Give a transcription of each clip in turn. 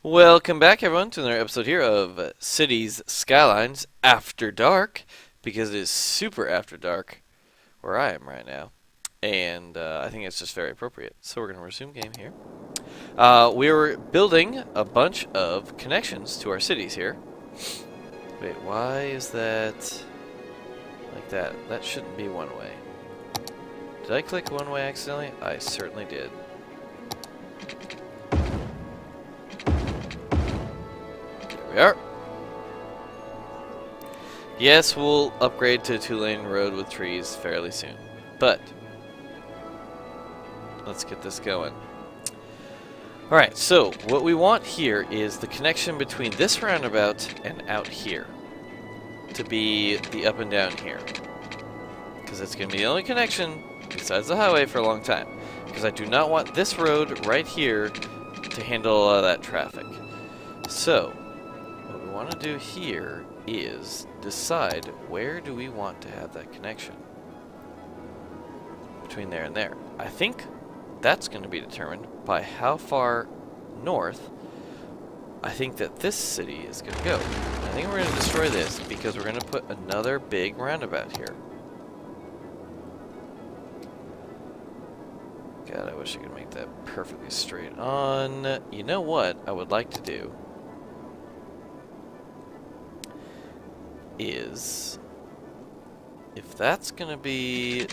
Welcome back, everyone, to another episode here of Cities Skylines After Dark, because it is super after dark where I am right now, and I think it's just very appropriate. So we're going to resume game here. We were building a bunch of connections to our cities here. Wait, why is that like that? That shouldn't be one way. Did I click one way accidentally? I certainly did. We are. Yes, we'll upgrade to a 2-lane road with trees fairly soon. But let's get this going. Alright, so what we want here is the connection between this roundabout and out here to be the up and down here. Because it's going to be the only connection besides the highway for a long time. Because I do not want this road right here to handle a lot of that traffic. So what we want to do here is decide where do we want to have that connection between there and there. I think that's going to be determined by how far north I think that this city is going to go. I think we're going to destroy this because we're going to put another big roundabout here. God, I wish I could make that perfectly straight on. You know what I would like to do is, if that's going to be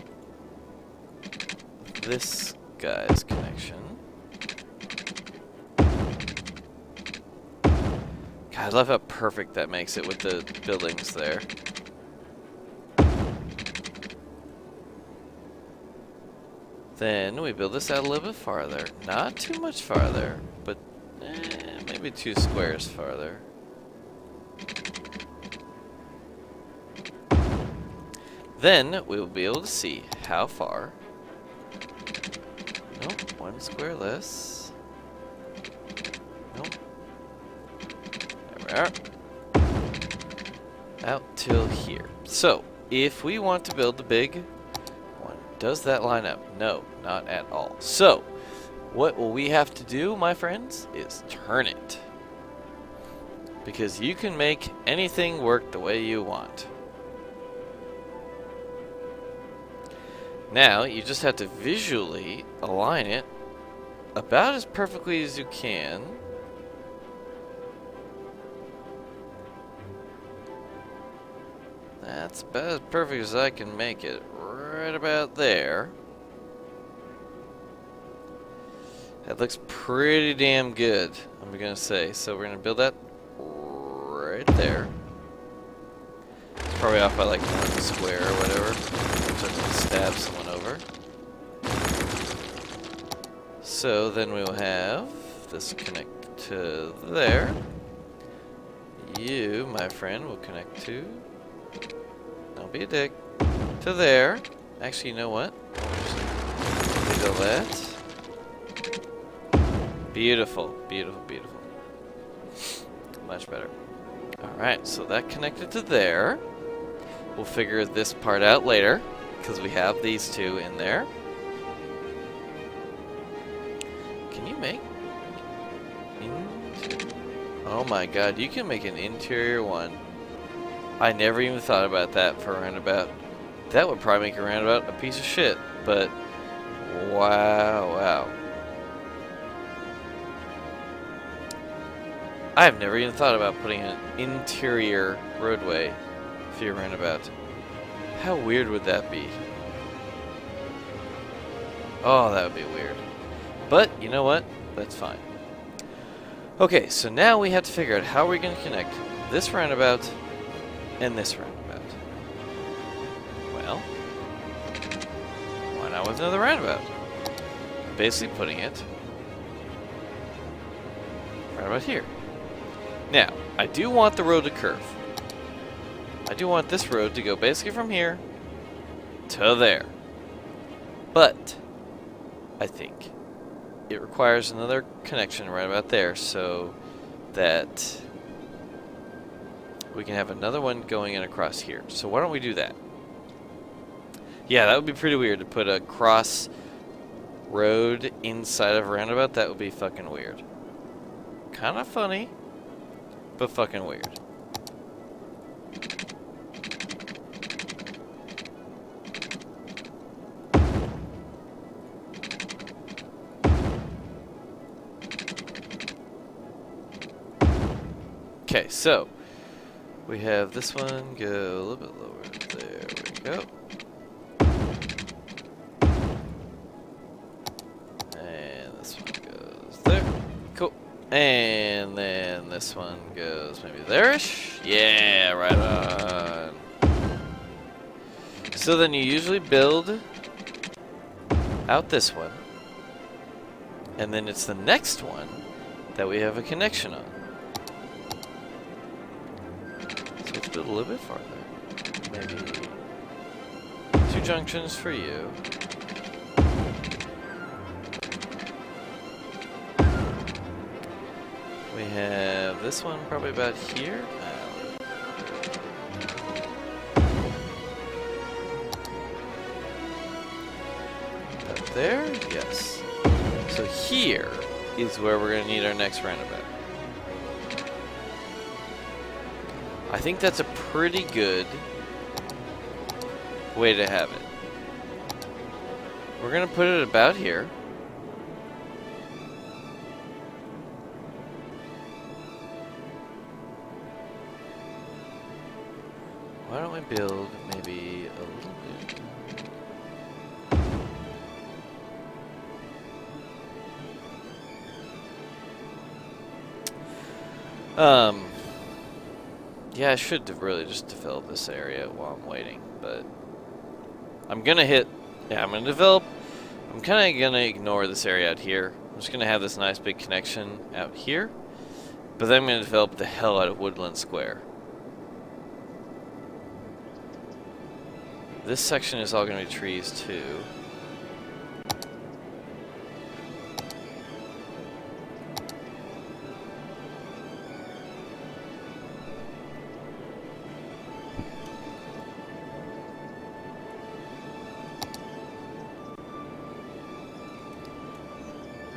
this guy's connection. God, I love how perfect that makes it with the buildings there. Then we build this out a little bit farther. Not too much farther, but maybe 2 squares farther. Then we will be able to see how far. Nope, 1 square less. Nope. There we are. Out till here. So, if we want to build the big one, does that line up? No, not at all. So, what will we have to do, my friends, is turn it. Because you can make anything work the way you want. Now, you just have to visually align it about as perfectly as you can. That's about as perfect as I can make it, right about there. That looks pretty damn good, I'm gonna say. So we're gonna build that right there. It's probably off by like 1 square or whatever. So I'm gonna stab someone over. So then we will have this connect to there. You, my friend, will connect to, don't be a dick, to there. Actually, you know what? Do that. Beautiful, beautiful, beautiful. Much better. Alright, so that connected to there. We'll figure this part out later, because we have these 2 in there. Can you make... Oh my god, you can make an interior one. I never even thought about that for a roundabout. That would probably make a roundabout a piece of shit, but... Wow, wow. I have never even thought about putting an interior roadway for your roundabout. How weird would that be? Oh, that would be weird. But, you know what? That's fine. Okay, so now we have to figure out how we're going to connect this roundabout and this roundabout. Well, why not with another roundabout? Basically putting it right about here. Now, I do want the road to curve. I do want this road to go basically from here to there. But I think it requires another connection right about there so that we can have another one going in across here. So why don't we do that? Yeah, that would be pretty weird to put a cross road inside of a roundabout. That would be fucking weird. kind of funny, but fucking weird. Okay, so we have this one go a little bit lower. There we go. And this one goes there. Cool. And then this one goes maybe there-ish. Yeah, right on. So then you usually build out this one. And then it's the next one that we have a connection on. Let's build a little bit farther. Maybe 2 junctions for you. We have this one probably about here. About there? Yes. So here is where we're going to need our next roundabout. I think that's a pretty good way to have it. We're going to put it about here. Why don't we build maybe a little bit? Yeah, I should really just develop this area while I'm waiting, but I'm gonna hit, yeah, I'm gonna develop, I'm kinda gonna ignore this area out here. I'm just gonna have this nice big connection out here, but then I'm gonna develop the hell out of Woodland Square. This section is all gonna be trees too.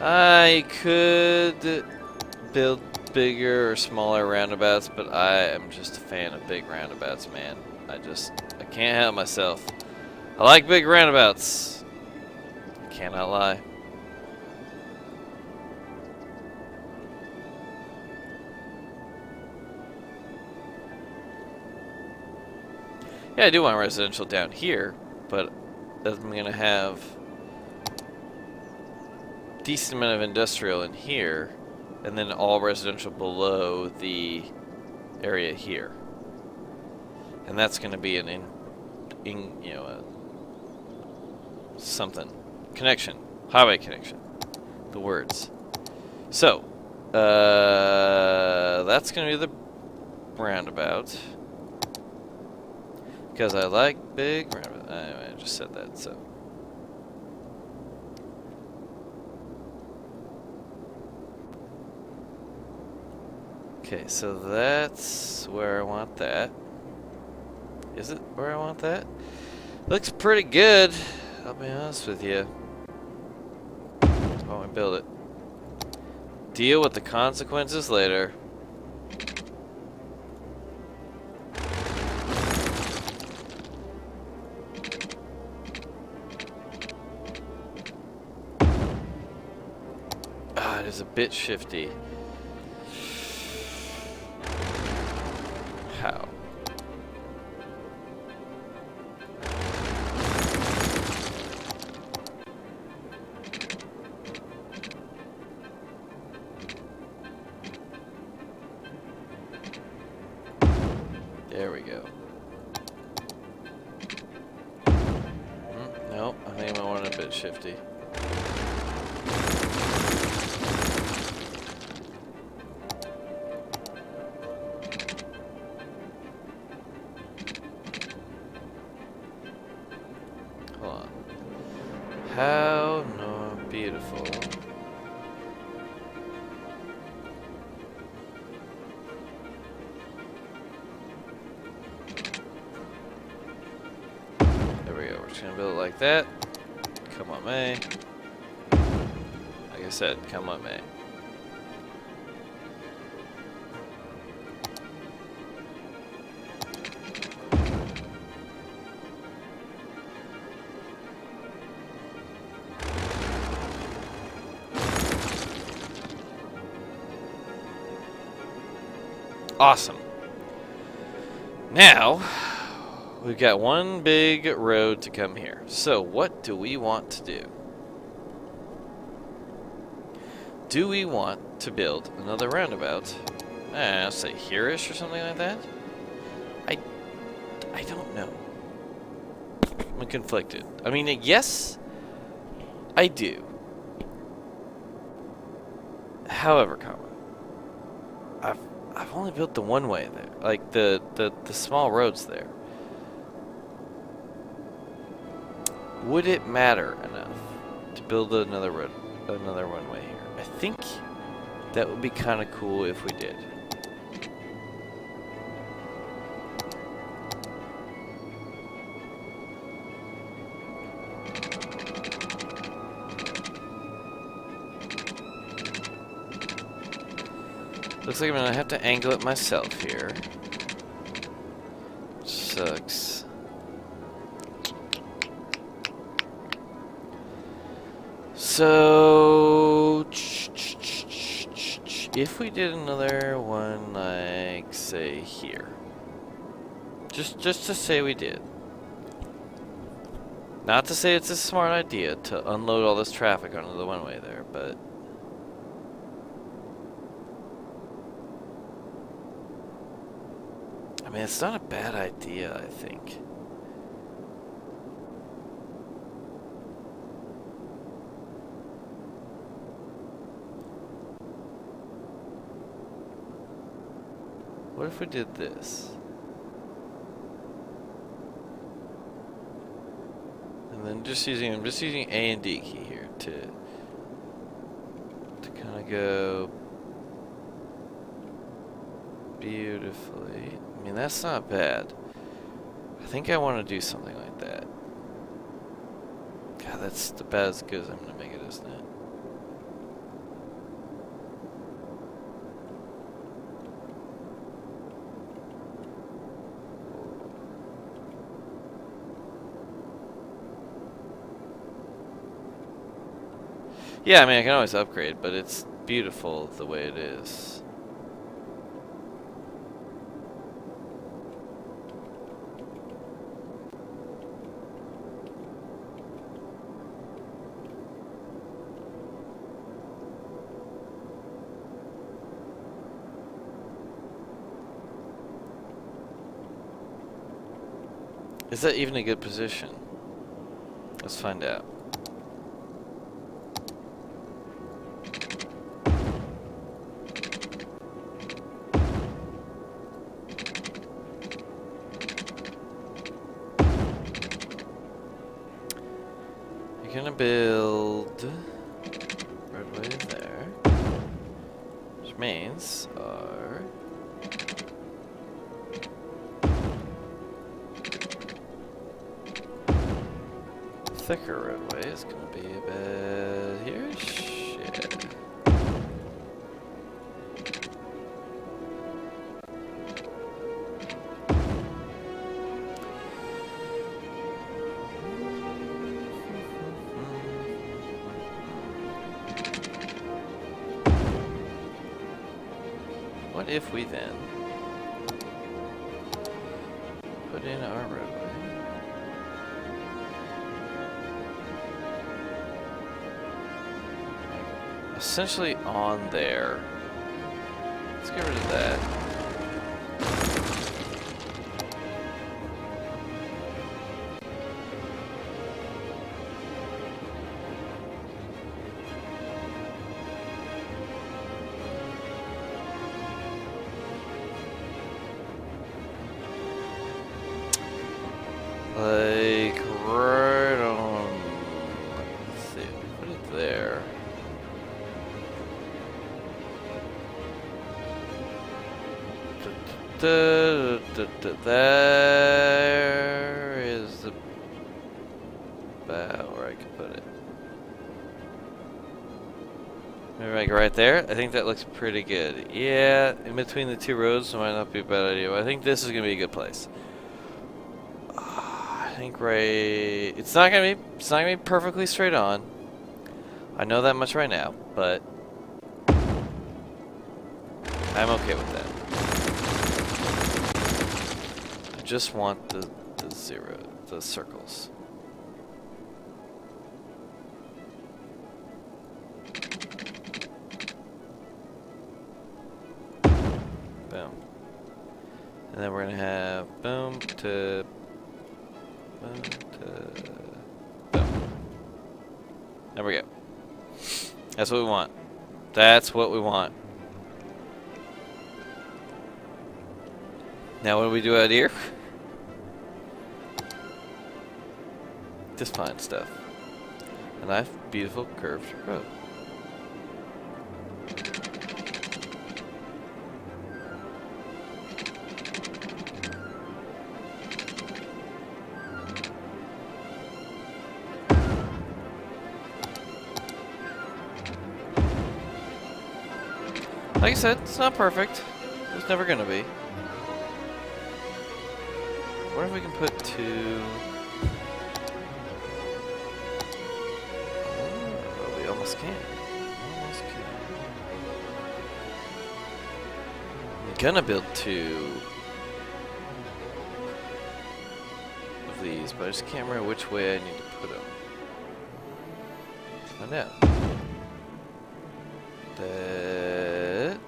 I could build bigger or smaller roundabouts, but I am just a fan of big roundabouts, man. I can't help myself. I like big roundabouts. Cannot lie. Yeah, I do want residential down here, but I'm gonna have decent amount of industrial in here, and then all residential below the area here, and that's going to be an something connection, highway connection. The words. So that's going to be the roundabout because I like big roundabout. I just said that. So. Okay, so that's where I want that. Is it where I want that? Looks pretty good, I'll be honest with you. Why don't we build it? Deal with the consequences later. Ah, it is a bit shifty. How? There we go. Nope, I think I want it a bit shifty. How no beautiful. There we go. We're just gonna build it like that. Come on, May. Like I said, come on, May. Awesome. Now, we've got one big road to come here. So, what do we want to do? Do we want to build another roundabout? I'll say here-ish or something like that? I don't know. I'm conflicted. I mean, yes, I do. However, I've only built the one way there, like the small roads there. Would it matter enough to build another road, another one way here? I think that would be kind of cool if we did. Looks like I'm gonna have to angle it myself here. Which sucks. So, if we did another one, like, say, here. Just to say we did. Not to say it's a smart idea to unload all this traffic onto the one-way there, but... I mean, it's not a bad idea, I think. What if we did this? And then I'm just using A and D key here to kind of go beautifully. I mean, that's not bad. I think I want to do something like that. God, that's about as good as I'm going to make it, isn't it? Yeah, I mean, I can always upgrade, but it's beautiful the way it is. Is that even a good position? Let's find out. You're gonna build roadway there, which means our thicker roadway is gonna be about here. Shit. What if we then put in our roadway? Essentially on there. Let's get rid of that. Like right on. Let's see, put it there. There is about where I can put it. Maybe like right there. I think that looks pretty good. Yeah, in between the two roads might not be a bad idea. But I think this is gonna be a good place. I think right. It's not gonna be perfectly straight on. I know that much right now, but I'm okay with that. just want the circles. Boom. And then we're gonna have boom to boom to boom. There we go. That's what we want. That's what we want. Now what do we do out here? Just fine stuff. A nice, beautiful, curved road. Like I said, it's not perfect. It's never gonna be. What if we can put two... Oh, we almost can. Almost can. I'm gonna build two of these, but I just can't remember which way I need to put them. Find out. That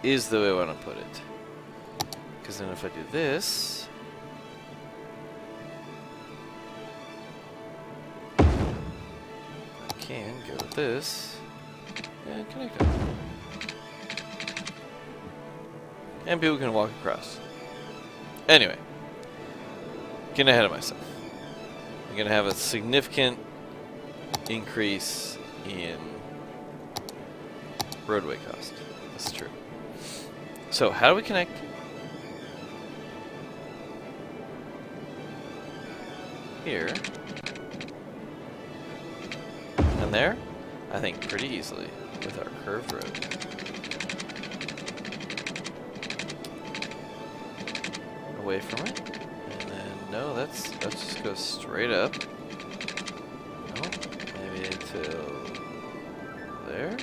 is the way I want to put it. Because then if I do this, I can go with this and connect them. And people can walk across. Anyway, getting ahead of myself. I'm going to have a significant increase in roadway cost. That's true. So, how do we connect? Here. And there? I think pretty easily with our curved road. Away from it. And then, no, let's just go straight up. No, maybe until there.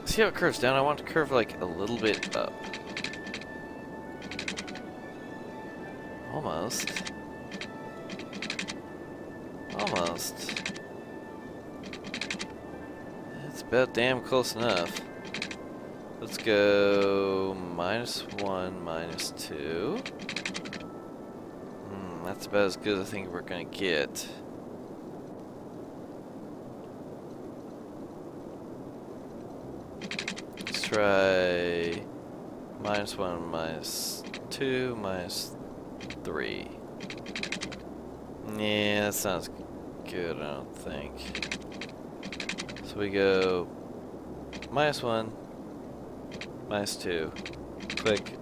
See how it curves down? I want to curve like a little bit up. Almost. Almost. It's about damn close enough. Let's go -1, -2. That's about as good as I think we're gonna get. Let's try -1, -2, -3. Yeah, that sounds good, I don't think. So we go -1, -2, click,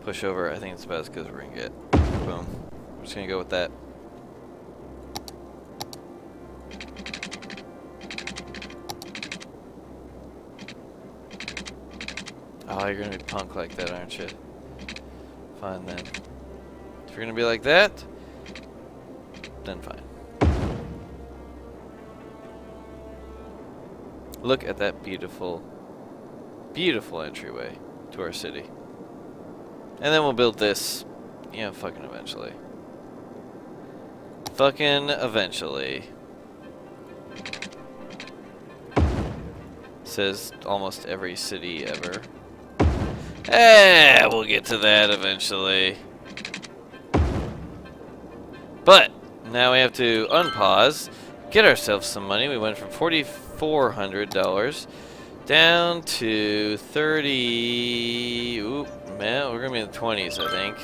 push over. I think it's about as good as we're gonna get. Boom. I'm just gonna go with that. Oh, you're gonna be punk like that, aren't you? Fine then. If you're gonna be like that, then fine. Look at that beautiful, beautiful entryway to our city. And then we'll build this, you know, fucking eventually. Fucking eventually. Says almost every city ever. We'll get to that eventually. But now we have to unpause, get ourselves some money. We went from $4,400 down to 30. Oop, man, we're gonna be in the 20s, I think.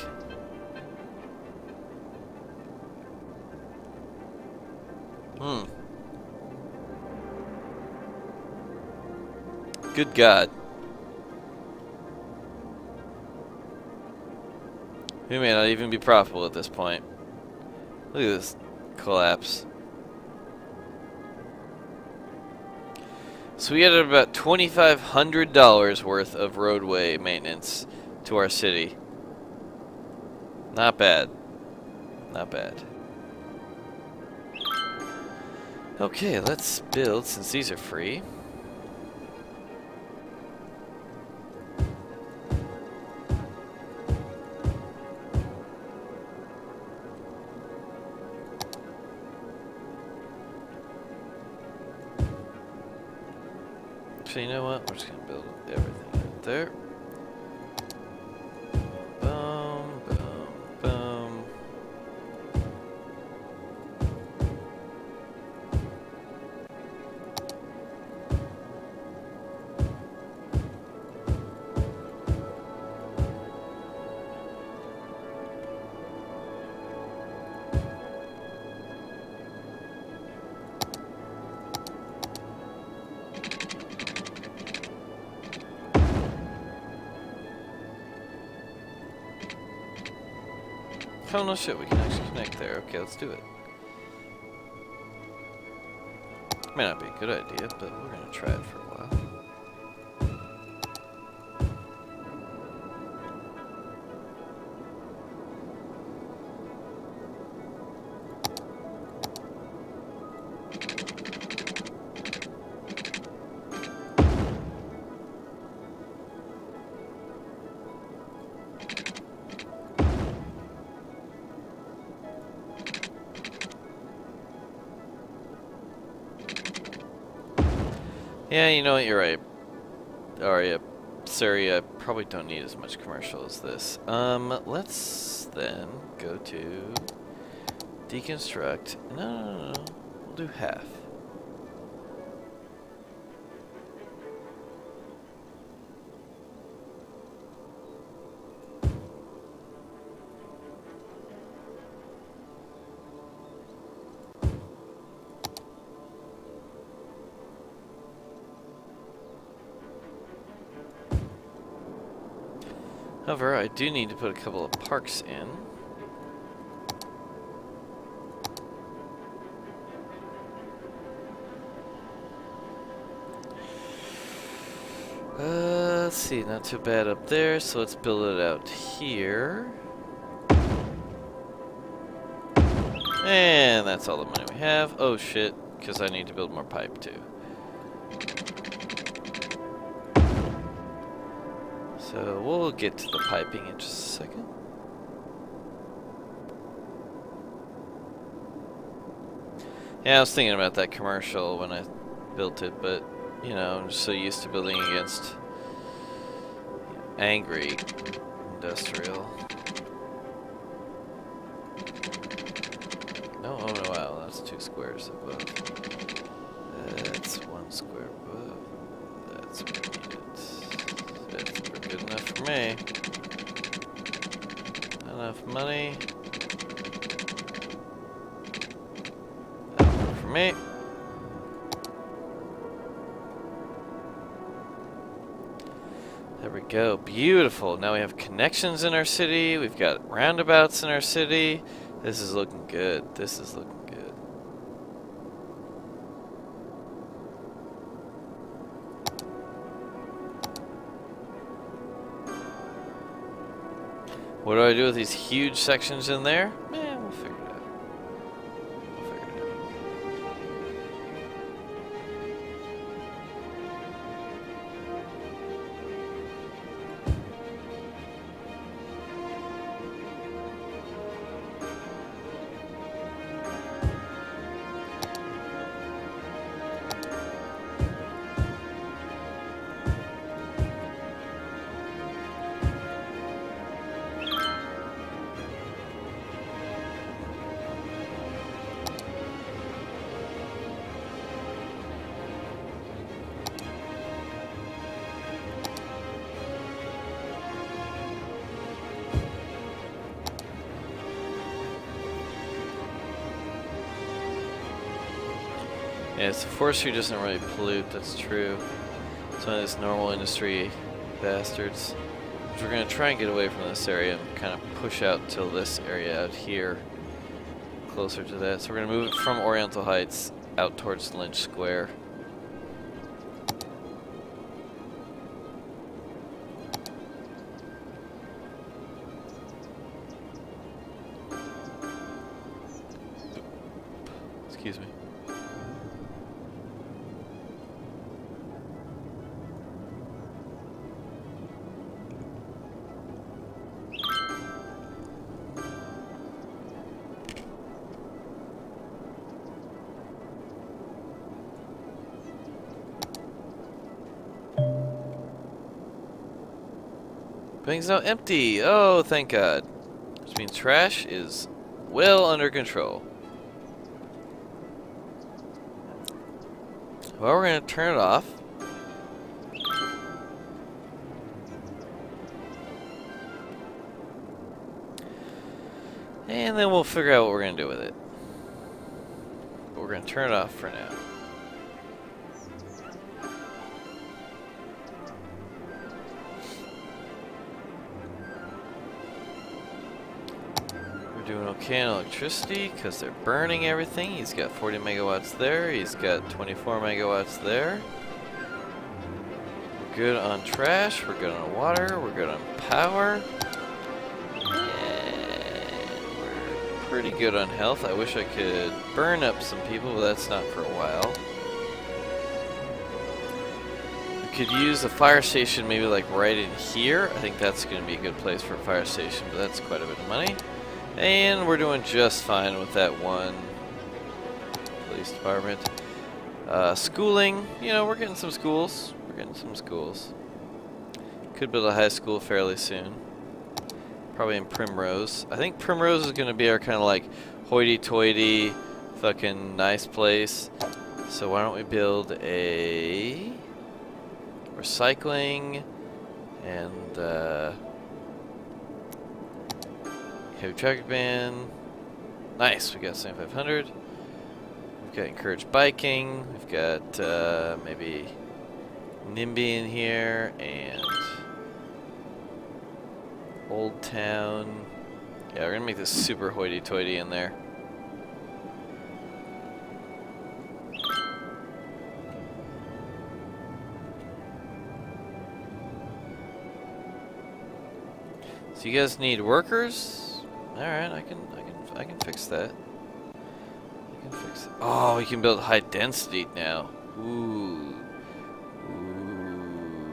Good God. We may not even be profitable at this point. Look at this collapse. So we added about $2,500 worth of roadway maintenance to our city. Not bad. Not bad. Okay, let's build since these are free. So you know what? We're just gonna build everything right there. Boom, boom, boom. Oh no shit, we can actually connect there. Okay, let's do it. May not be a good idea, but we're gonna try it for a while. Yeah, you know what, you're right. Aria, sorry, I probably don't need as much commercial as this. Let's then go to deconstruct. No. We'll do half. However, I do need to put a couple of parks in. Let's see, not too bad up there, so let's build it out here. And that's all the money we have. Oh shit, because I need to build more pipe too. So we'll get to the piping in just a second. Yeah, I was thinking about that commercial when I built it, but you know, I'm just so used to building against angry industrial. Oh no, wow, that's 2 squares above. That's 1 square above. That's what I needed. That's good enough for me. Enough money. That'll work for me. There we go. Beautiful. Now we have connections in our city. We've got roundabouts in our city. This is looking good. This is looking good. What do I do with these huge sections in there? Man, we'll figure it out. We'll figure it out. Yeah, so forestry doesn't really pollute, that's true. It's one of these normal industry bastards. So we're going to try and get away from this area and kind of push out till this area out here. Closer to that. So we're going to move it from Oriental Heights out towards Lynch Square. Excuse me. bank's now empty. Oh, thank God. Which means trash is well under control. Well, we're going to turn it off. And then we'll figure out what we're going to do with it. But we're going to turn it off for now. We're doing okay on electricity because they're burning everything. He's got 40 megawatts there. He's got 24 megawatts there. We're good on trash. We're good on water. We're good on power. Pretty good on health. I wish I could burn up some people, but that's not for a while. We could use a fire station maybe like right in here. I think that's going to be a good place for a fire station, but that's quite a bit of money. And we're doing just fine with that one police department. Schooling, you know, we're getting some schools. Could build a high school fairly soon. Probably in Primrose. I think Primrose is going to be our kind of like hoity-toity fucking nice place. So why don't we build a recycling and heavy traffic ban. Nice, we got 7,500. We've got encouraged biking. We've got maybe NIMBY in here and Old Town. Yeah, we're gonna make this super hoity-toity in there. So you guys need workers? All right, I can fix that. Oh, we can build high density now. Ooh,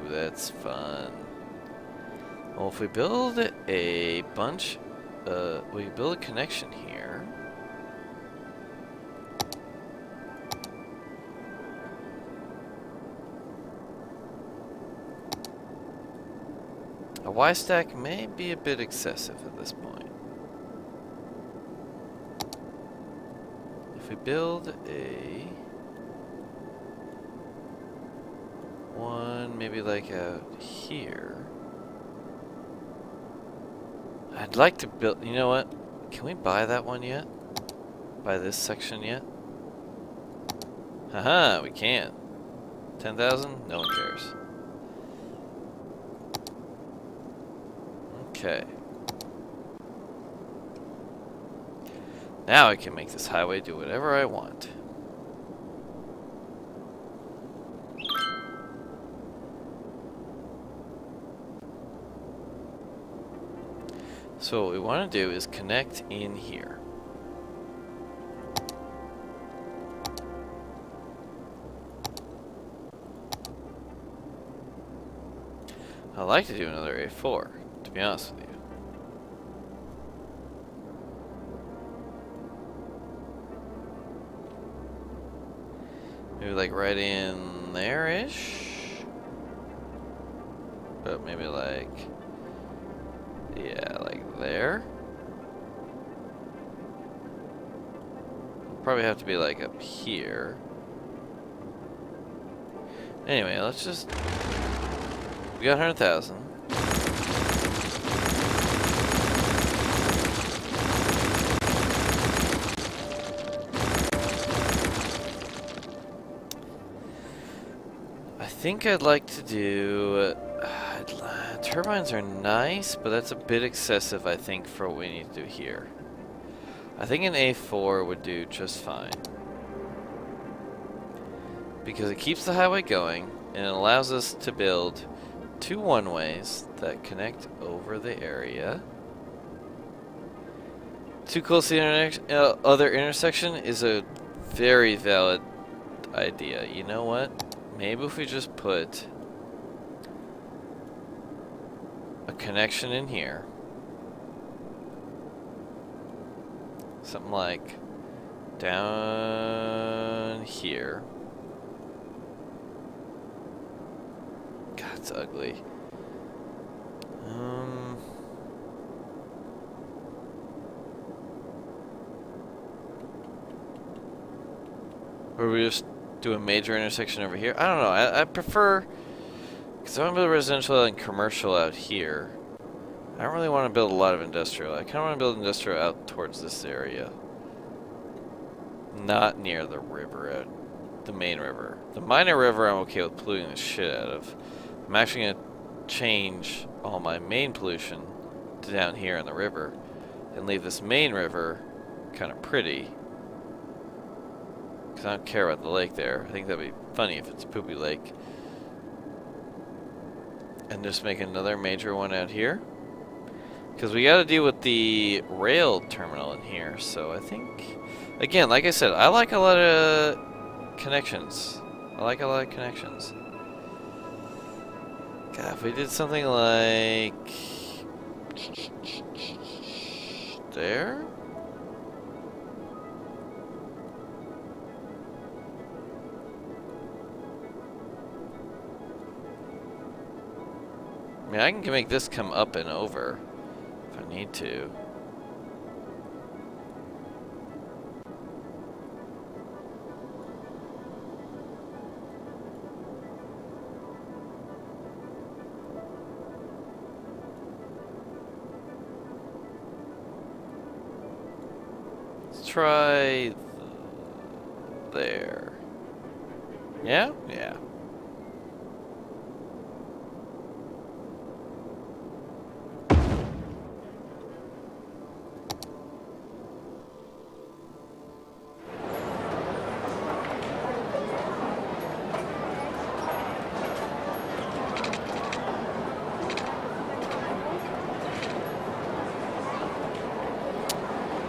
that's fun. Well, if we build a bunch, we build a connection here. A Y stack may be a bit excessive at this point. If we build a one, maybe like out here. I'd like to build, you know what? Can we buy that one yet? Buy this section yet? Haha, we can. 10,000? No one cares. Okay. Now I can make this highway do whatever I want. So what we want to do is connect in here. I'd like to do another A4, to be honest with you. Maybe like right in there-ish? But maybe like... yeah, like there. Probably have to be like up here. Anyway, let's just... we got 100,000. I think I'd like to do... turbines are nice, but that's a bit excessive, I think, for what we need to do here. I think an A4 would do just fine. Because it keeps the highway going, and it allows us to build 2 one-ways that connect over the area. Too close to the other intersection is a very valid idea. You know what? Maybe if we just put a connection in here. Something like down here. God, it's ugly. Um, or we just do a major intersection over here? I don't know. I prefer, because I want to build residential and commercial out here. I don't really want to build a lot of industrial. I kind of want to build industrial out towards this area. Not near the river, the main river. The minor river I'm okay with polluting the shit out of. I'm actually going to change all my main pollution to down here in the river and leave this main river kind of pretty. Because I don't care about the lake there. I think that'd be funny if it's a poopy lake. And just make another major one out here. Because we got to deal with the rail terminal in here, so I think... Again, like I said, I like a lot of connections. God, if we did something like... there? I mean, I can make this come up and over if I need to. Let's try there. Yeah? Yeah.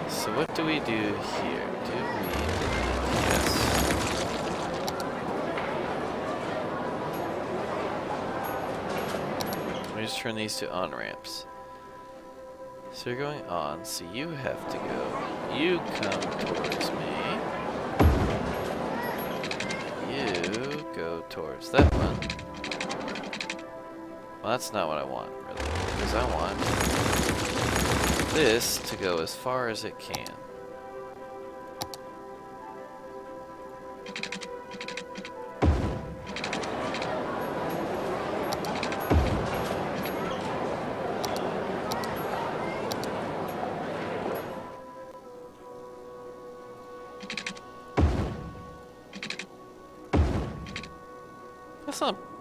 So what do we do here? Yes. Let me just turn these to on-ramps. So you're going on, so you have to go. You come towards me. You go towards that one. Well, that's not what I want, really. Because I want this to go as far as it can.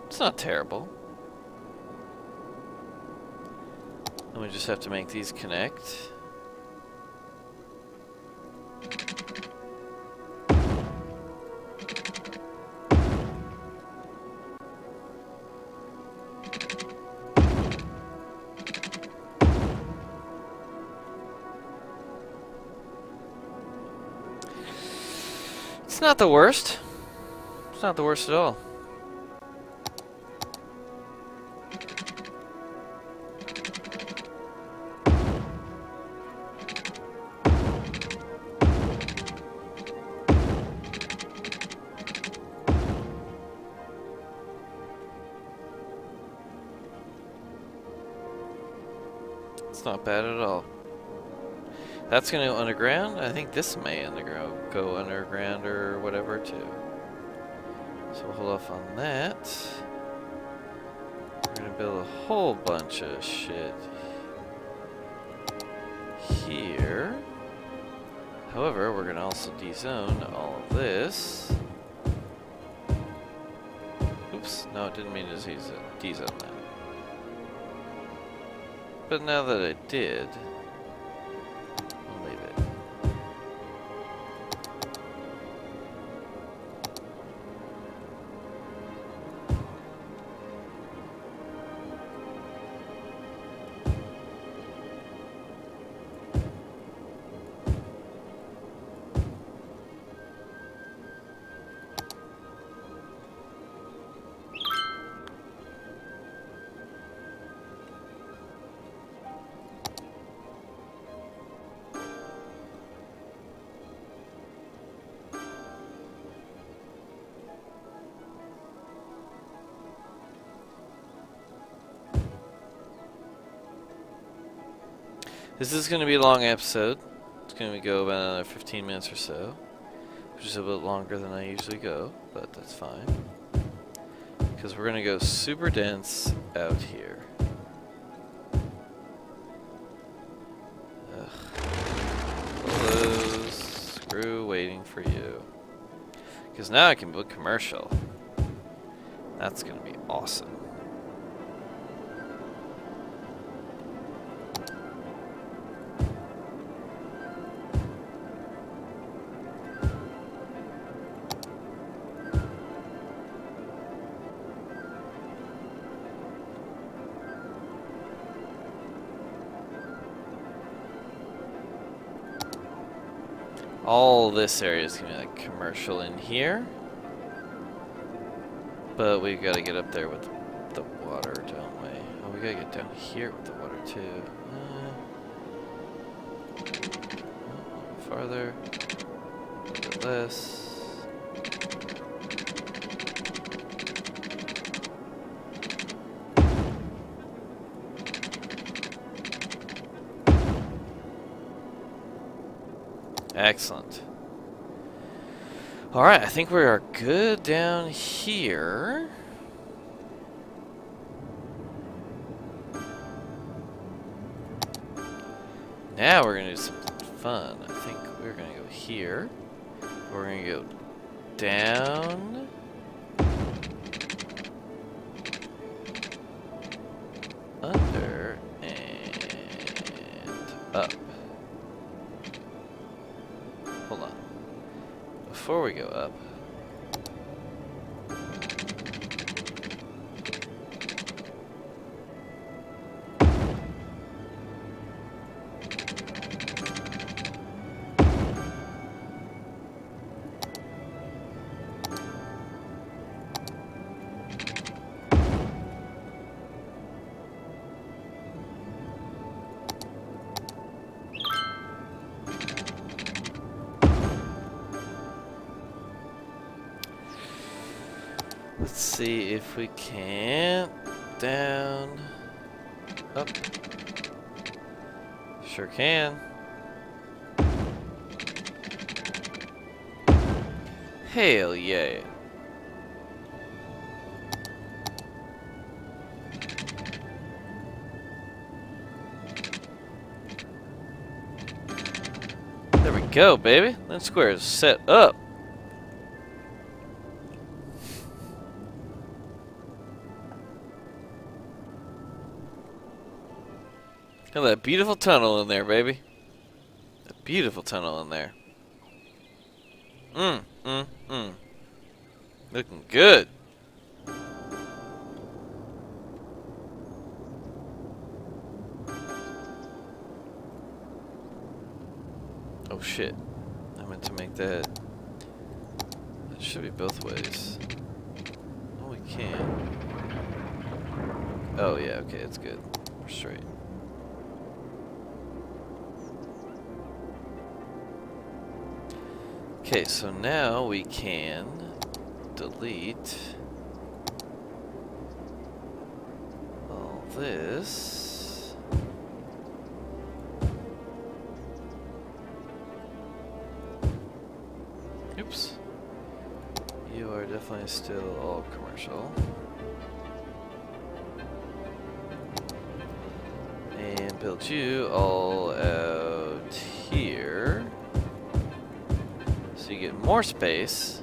It's not terrible. And we just have to make these connect. It's not the worst. It's not the worst at all. Not bad at all. That's gonna go underground. I think this may go underground or whatever too. So we'll hold off on that. We're gonna build a whole bunch of shit here. However, we're gonna also dezone all of this. Oops, no, it didn't mean to dezone that. But now that I did, I'll leave it. This is going to be a long episode. It's going to go about another 15 minutes or so, which is a bit longer than I usually go, but that's fine. Because we're going to go super dense out here. Close. Screw waiting for you. Because now I can book commercial. That's going to be awesome. All this area is going to be like commercial in here. But we've got to get up there with the water, don't we? Oh, we got to get down here with the water too. Farther. A bit less. Excellent. Alright, I think we are good down here. Now we're going to do something fun. I think we're going to go here. We're going to go down. Under. And up. Hold on. Before we go up, let's see if we can't. Down. Up. Sure can. Hell yeah. There we go, baby. That square is set up. Look at that beautiful tunnel in there, baby. A beautiful tunnel in there. Looking good. Oh shit. I meant to make that. That should be both ways. Oh, we can. Oh yeah, okay, it's good. We're straight. Okay, so now we can delete all this. Oops. You are definitely still all commercial. And build you all out here. So you get more space.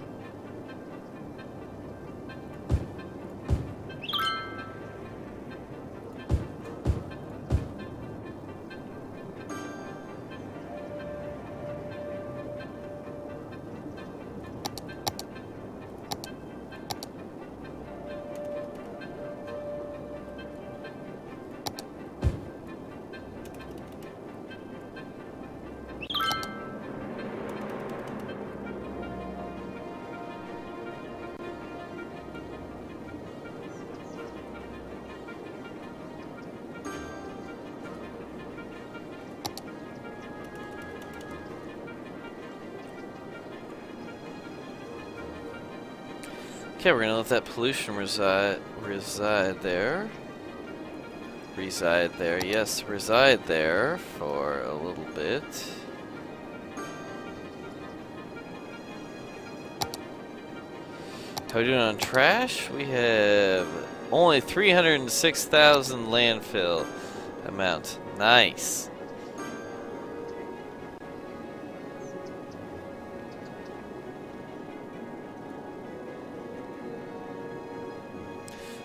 Okay, we're gonna let that pollution reside there. reside there. Yes, reside there for a little bit. How are we doing on trash? We have only 306,000 landfill amount. Nice.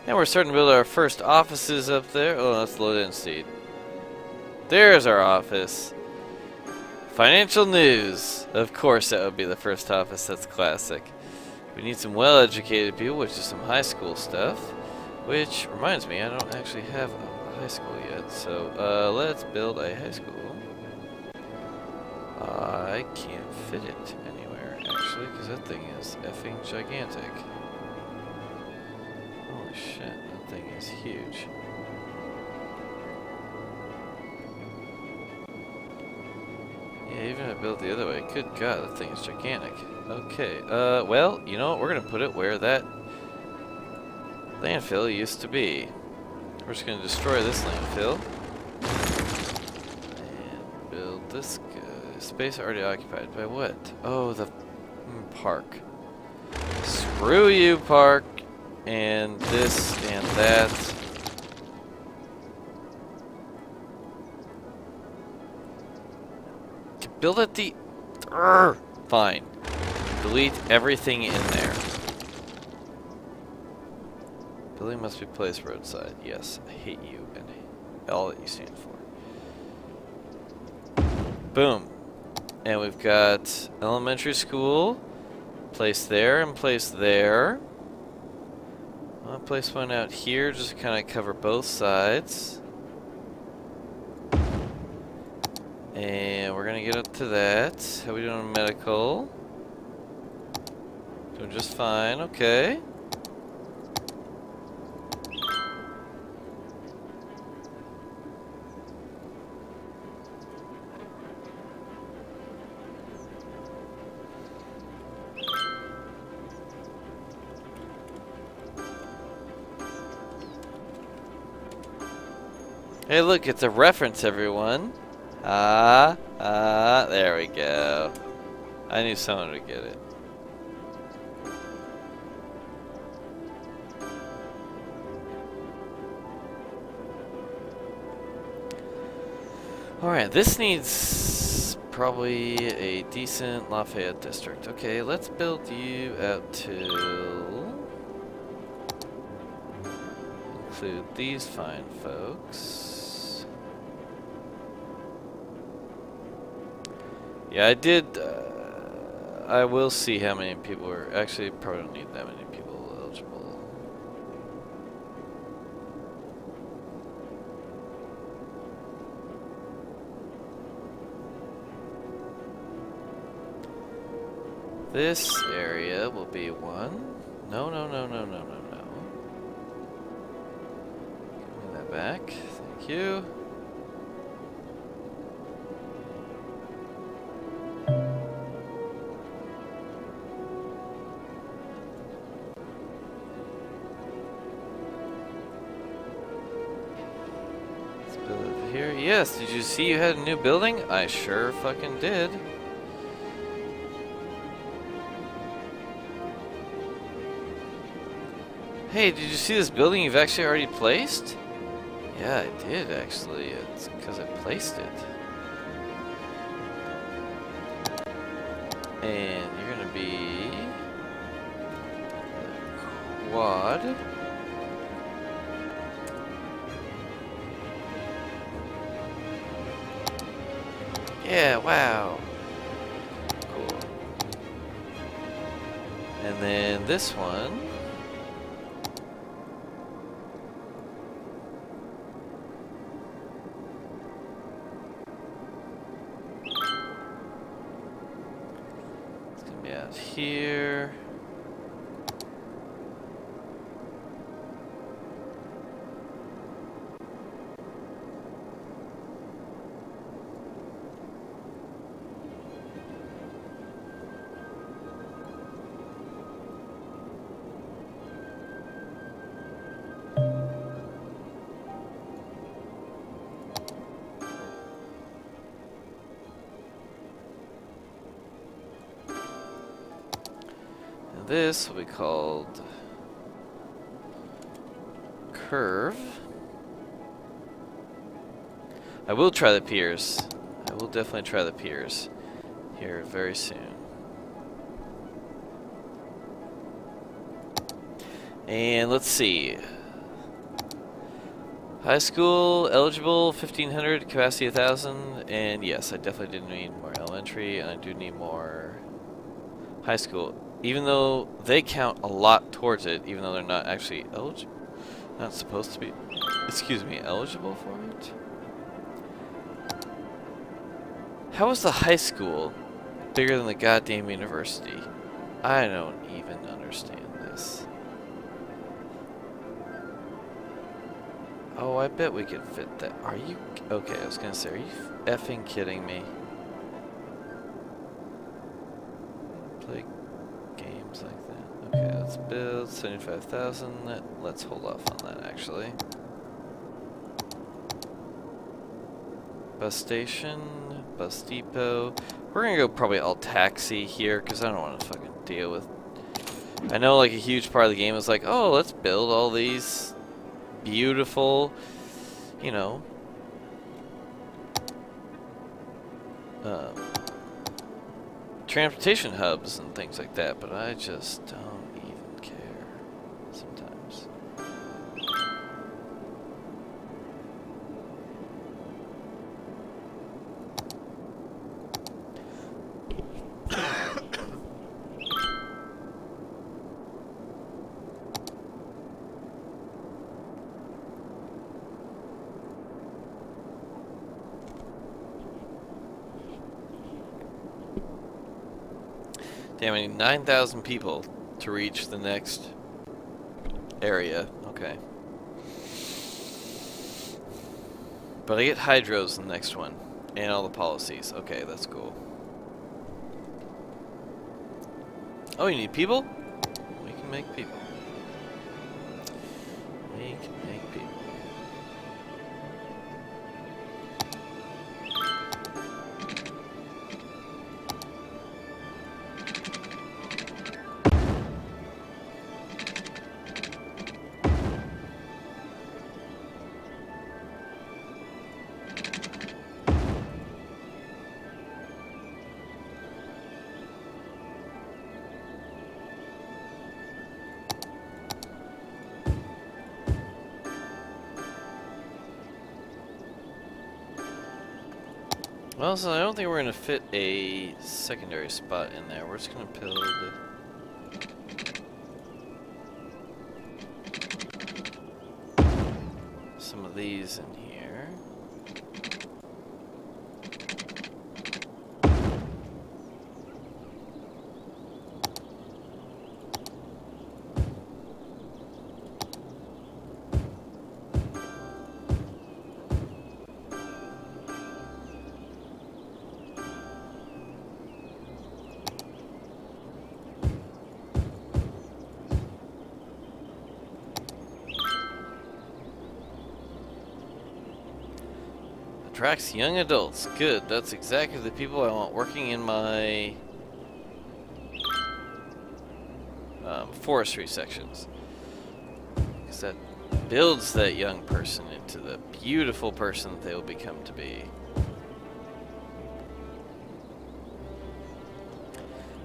And we're starting to build our first offices up there. Oh, that's low density. There's our office. Financial news. Of course, that would be the first office. That's classic. We need some well-educated people, which is some high school stuff. Which reminds me, I don't actually have a high school yet. So let's build a high school. I can't fit it anywhere, actually, because that thing is effing gigantic. Holy shit, that thing is huge. Yeah, even if I built it the other way, good god, that thing is gigantic. Okay, well, you know what, we're gonna put it where that landfill used to be. We're just gonna destroy this landfill. And build this guy. Space already occupied by what? Oh, the park. Screw you, park. And this and that. Build at the... Fine. Delete everything in there. Building must be placed roadside. Yes, I hate you and all that you stand for. Boom. And we've got elementary school. Placed there and placed there. I'll place one out here just to kind of cover both sides. And we're gonna get up to that. How are we doing on medical? Doing just fine, okay. Hey look, it's a reference, everyone. There we go. I knew someone would get it. Alright, this needs probably a decent Lafayette district. Okay, let's build you out to include these fine folks. Yeah, I did. I will see how many people are. Actually, probably don't need that many people eligible. This area will be one. No. Give me that back. Thank you. Here, yes. Did you see you had a new building? I sure fucking did. Hey, did you see this building you've actually already placed? Yeah, I did actually. It's because I placed it. And you're gonna be quad. Yeah, wow. Cool. And then this one. It's gonna be out here. this will be called Curve. I will try the piers. I will definitely try the piers here very soon. And let's see. High school eligible 1,500, capacity 1,000, and yes, I definitely do need more elementary, and I do need more high school. Even though they count a lot towards it, even though they're not actually eligible, not supposed to be. Excuse me, eligible for it. How is the high school bigger than the goddamn university? I don't even understand this. Oh, I bet we could fit that. Are you... Okay, I was gonna say, are you effing kidding me? Play games like that. Okay, let's build 75,000. Let's hold off on that, actually. Bus station, bus depot. We're gonna go probably all taxi here, because I don't want to fucking deal with... I know, like, a huge part of the game is like, oh, let's build all these... beautiful, you know, transportation hubs and things like that, but I just don't even care sometimes. Damn, I need 9,000 people to reach the next area. Okay. But I get hydros in the next one. And all the policies. Okay, that's cool. Oh, you need people? We can make people. We can make people. Well, so I don't think we're going to fit a secondary spot in there. We're just going to build some of these in here. Attracts young adults. Good. That's exactly the people I want working in my forestry sections. Because that builds that young person into the beautiful person that they will become to be.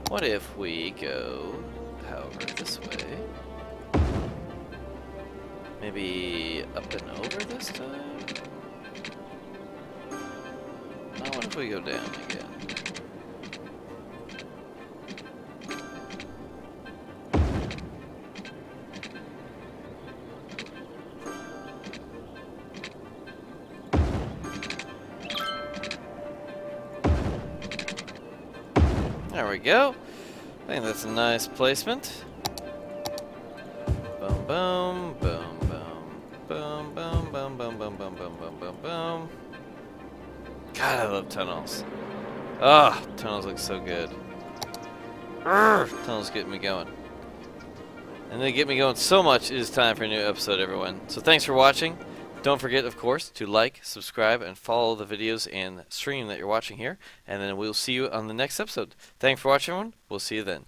What if we go, however, this way? Maybe up and over this time? What if we go down again? There we go. I think that's a nice placement. Boom, boom, boom, boom, boom, boom, boom, boom, boom, boom, boom, boom, boom, boom. God, I love tunnels. Ah, oh, tunnels look so good. Urgh, tunnels get me going. And they get me going so much, it is time for a new episode, everyone. So thanks for watching. Don't forget, of course, to like, subscribe, and follow the videos and stream that you're watching here. And then we'll see you on the next episode. Thanks for watching, everyone. We'll see you then.